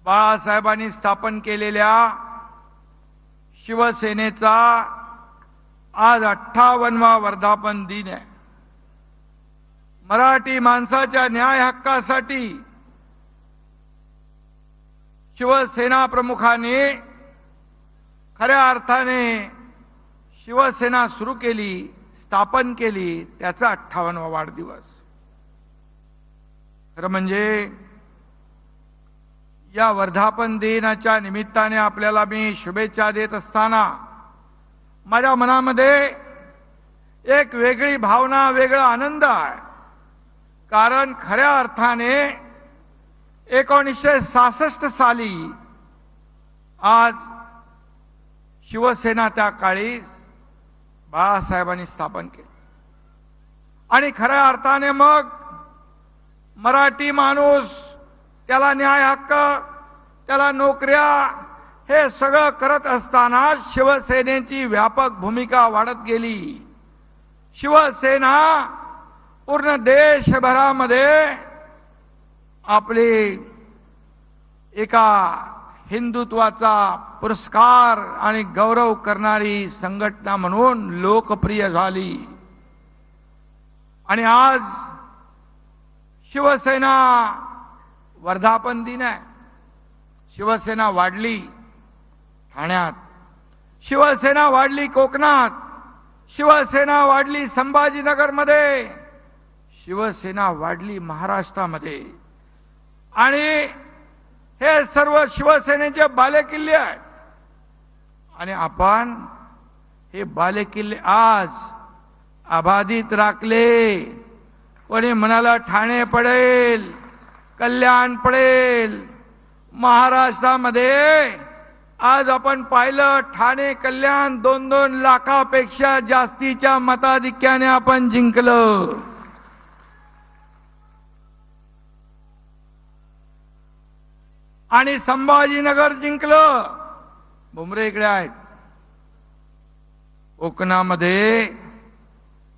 बाळासाहेबांनी स्थापन केलेल्या शिवसेनेचा आज 58वा वर्धापन दिन आहे। मराठी माणसाच्या न्याय हक्कासाठी शिवसेना प्रमुखांनी खऱ्या अर्थाने शिवसेना सुरू केली, स्थापन केली, त्याचा 58वा वाढदिवस। खरं म्हणजे या वर्धापन दिनाच्या निमित्ताने आपल्याला मी शुभेच्छा देत असताना माझ्या मनामध्ये एक वेगळी भावना, वेगळा आनंद आहे। कारण खऱ्या अर्थाने 1966 साली आज शिवसेना त्या काळी बाळासाहेबांनी स्थापन केली आणि खऱ्या अर्थाने मग मराठी माणूस, त्याला न्याय हक्क, त्याला नोकऱ्या, हे सगळं करत असताना शिवसेनेची व्यापक भूमिका वाढत गेली। शिवसेना पूर्ण देशभरामध्ये आपले एका हिंदुत्वाचा पुरस्कार आणि गौरव करणारी संघटना म्हणून लोकप्रिय झाली। आणि आज शिवसेना वर्धापन दिन आहे। शिवसेना वाढली ठाण्यात, शिवसेना वाढली कोकणात, शिवसेना वाढली संभाजीनगरमध्ये, शिवसेना वाढली महाराष्ट्रामध्ये। आणि हे सर्व शिवसेनेचे बालेकिल्ले आहेत आणि आपण हे बालेकिल्ले आज अबाधित राखले। कोणी म्हणाला ठाणे पडेल, कल्याण पडेल, महाराष्ट्रामध्ये आज आपण पाहिलं ठाणे कल्याण 2-2 लाखापेक्षा जास्तीच्या मताधिक्याने आपण जिंकलं। आणि संभाजीनगर जिंकलं। भुमरे इकडे आहेत। कोकणामध्ये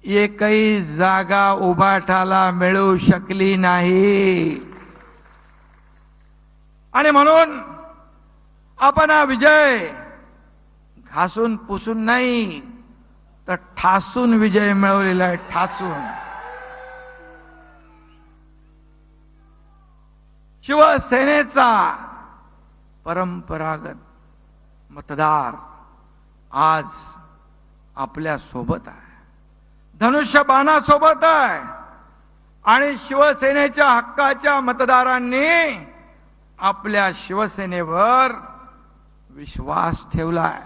एकही जागा उभाटाला मिळू शकली नाही आणि म्हणून आपण हा विजय घासून पुसून नाही तर ठासून विजय मिळवलेला आहे। ठासून शिवसेनेचा परंपरागत मतदार आज आपल्या सोबत आहे, धनुष्यबाणासोबत आहे। आणि शिवसेनेच्या हक्काच्या मतदारांनी आपल्या शिवसेनेवर विश्वास ठेवलाय।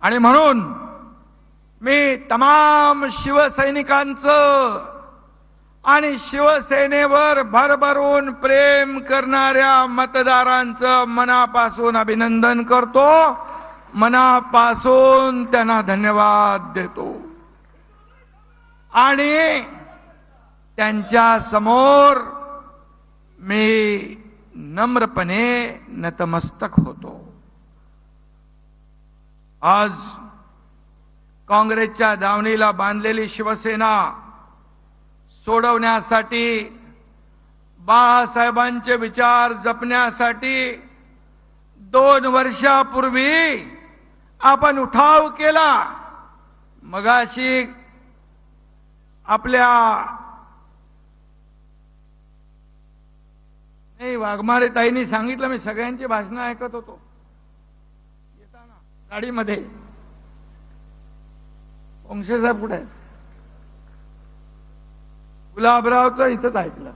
आणि म्हणून मी तमाम शिवसैनिकांचं आणि शिवसेनेवर भरभरून प्रेम करणाऱ्या मतदारांचं मनापासून अभिनंदन करतो, मनापासून त्यांना धन्यवाद देतो। आणि त्यांच्या समोर मी नम्रपणे नतमस्तक होतो। आज काँग्रेसच्या दावणीला बांधलेली शिवसेना सोडवण्यासाठी, बाळासाहेबांचे विचार जपण्यासाठी 2 वर्षापूर्वी आपण उठाव केला। मगाशी आपल्या वाघमारे ताईंनी सांगितलं, मी सगळ्यांची भाषणं ऐकत होतो येताना गाडीमध्ये। वंशे साहेब कुठे आहेत? गुलाबरावचं इथंच ऐकलं।